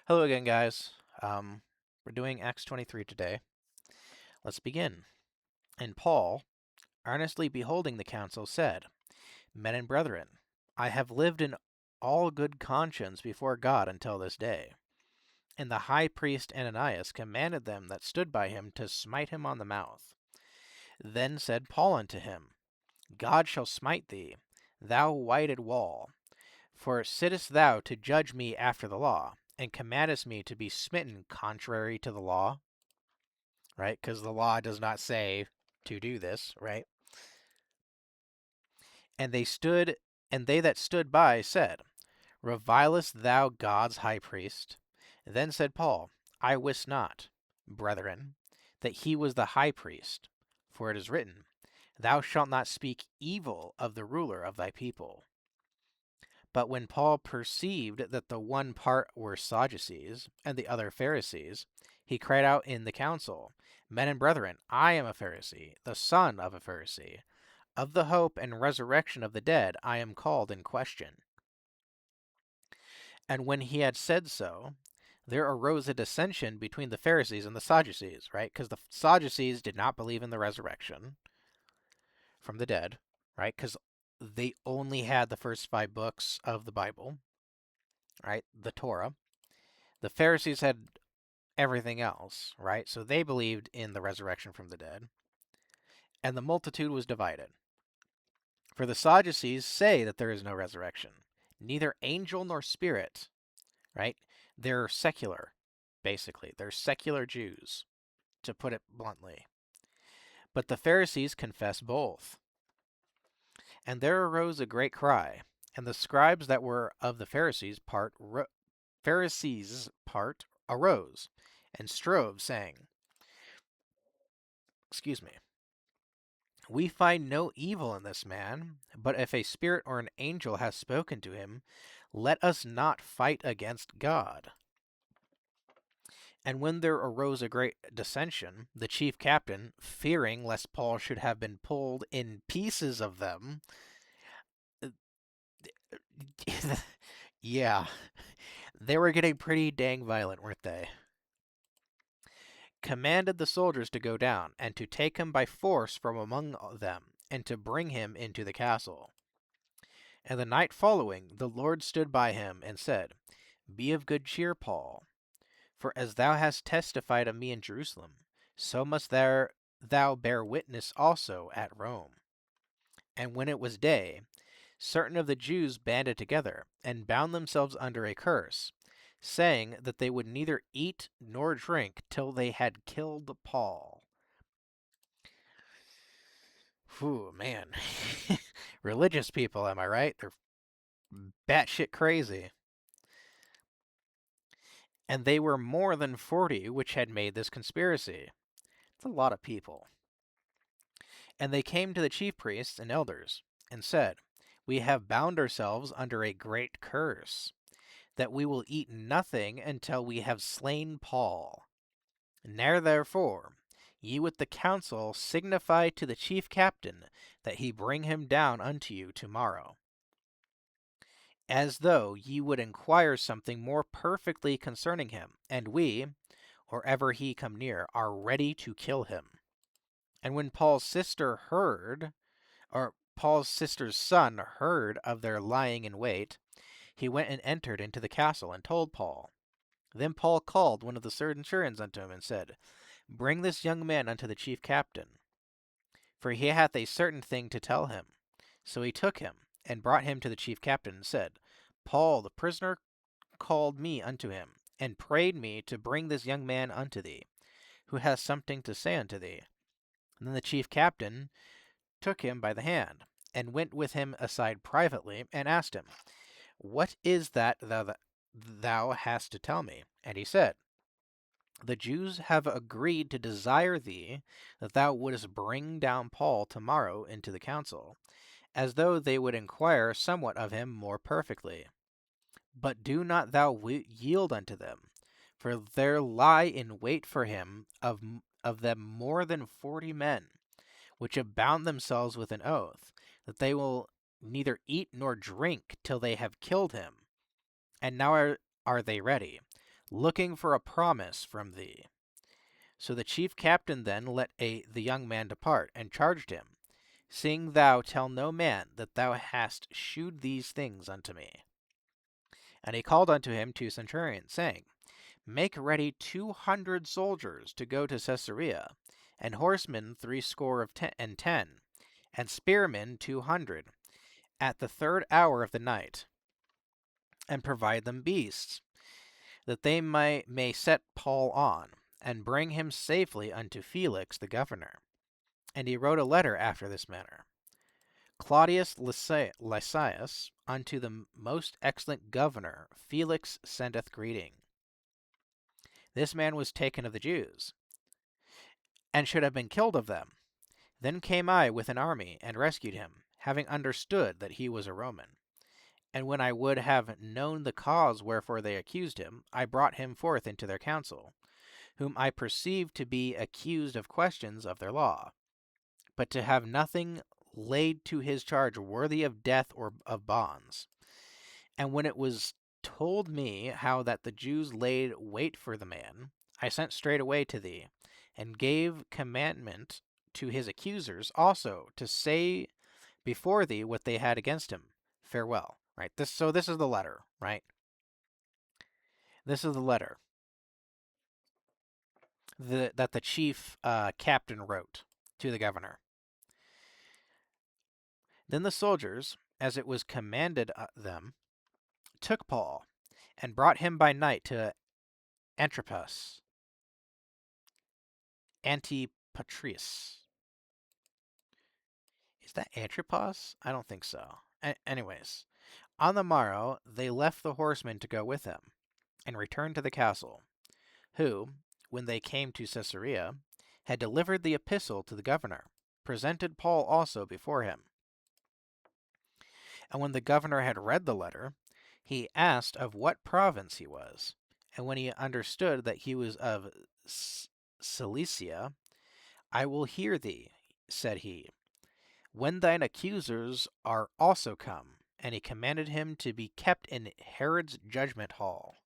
Hello again, guys. We're doing Acts 23 today. Let's begin. And Paul, earnestly beholding the council, said, Men and brethren, I have lived in all good conscience before God until this day. And the high priest Ananias commanded them that stood by him to smite him on the mouth. Then said Paul unto him, God shall smite thee, thou whited wall. For sittest thou to judge me after the law, and commandest me to be smitten contrary to the law? Right? Because the law does not say to do this, right? And they that stood by said, Revilest thou God's high priest? Then said Paul, I wist not, brethren, that he was the high priest. For it is written, Thou shalt not speak evil of the ruler of thy people. But when Paul perceived that the one part were Sadducees, and the other Pharisees, he cried out in the council, Men and brethren, I am a Pharisee, the son of a Pharisee. Of the hope and resurrection of the dead I am called in question. And when he had said so, there arose a dissension between the Pharisees and the Sadducees, right? Because the Sadducees did not believe in the resurrection from the dead, right? Because they only had the first 5 books of the Bible, right? The Torah. The Pharisees had everything else, right? So they believed in the resurrection from the dead. And the multitude was divided. For the Sadducees say that there is no resurrection, neither angel nor spirit, right? They're secular, basically. They're secular Jews, to put it bluntly. But the Pharisees confess both. And there arose a great cry, and the scribes that were of the Pharisees' part arose, and strove, saying, Excuse me, We find no evil in this man, but if a spirit or an angel has spoken to him, let us not fight against God. And when there arose a great dissension, the chief captain, fearing lest Paul should have been pulled in pieces of them, yeah, they were getting pretty dang violent, weren't they? Commanded the soldiers to go down, and to take him by force from among them, and to bring him into the castle. And the night following, the Lord stood by him, and said, Be of good cheer, Paul, for as thou hast testified of me in Jerusalem, so must thou bear witness also at Rome. And when it was day, certain of the Jews banded together, and bound themselves under a curse, saying that they would neither eat nor drink till they had killed Paul. Whew, man. Religious people, am I right? They're batshit crazy. And they were more than 40 which had made this conspiracy. It's a lot of people. And they came to the chief priests and elders, and said, We have bound ourselves under a great curse, that we will eat nothing until we have slain Paul. Now therefore, ye with the council signify to the chief captain that he bring him down unto you tomorrow, as though ye would inquire something more perfectly concerning him, and we, or ever he come near, are ready to kill him. And when Paul's sister's son heard of their lying in wait, he went and entered into the castle and told Paul. Then Paul called one of the centurions unto him and said, Bring this young man unto the chief captain, for he hath a certain thing to tell him. So he took him and brought him to the chief captain and said, Paul the prisoner called me unto him, and prayed me to bring this young man unto thee, who hath something to say unto thee. And then the chief captain took him by the hand, and went with him aside privately, and asked him, What is that thou hast to tell me? And he said, The Jews have agreed to desire thee that thou wouldest bring down Paul tomorrow into the council, as though they would inquire somewhat of him more perfectly. But do not thou yield unto them, for there lie in wait for him of them more than 40 men, which have bound themselves with an oath, that they will neither eat nor drink till they have killed him. And now are they ready. looking for a promise from thee. So the chief captain then let the young man depart, and charged him, seeing thou tell no man that thou hast shewed these things unto me. And he called unto him 2 centurions, saying, Make ready 200 soldiers to go to Caesarea, and horsemen 60 and 10, and spearmen 200, at the 3rd hour of the night, and provide them beasts, that they may set Paul on, and bring him safely unto Felix the governor. And he wrote a letter after this manner: Claudius Lysias, unto the most excellent governor, Felix sendeth greeting. This man was taken of the Jews, and should have been killed of them. Then came I with an army, and rescued him, having understood that he was a Roman. And when I would have known the cause wherefore they accused him, I brought him forth into their council, whom I perceived to be accused of questions of their law, but to have nothing laid to his charge worthy of death or of bonds. And when it was told me how that the Jews laid wait for the man, I sent straightway to thee, and gave commandment to his accusers also to say before thee what they had against him. Farewell. Right. So this is the letter, right? This is the letter that the chief captain wrote to the governor. Then the soldiers, as it was commanded them, took Paul, and brought him by night to Antipatris. Is that Antipos? I don't think so. Anyways, on the morrow they left the horsemen to go with him, and returned to the castle, who, when they came to Caesarea, had delivered the epistle to the governor, presented Paul also before him. And when the governor had read the letter, he asked of what province he was. And when he understood that he was of Cilicia, I will hear thee, said he, when thine accusers are also come. And he commanded him to be kept in Herod's judgment hall.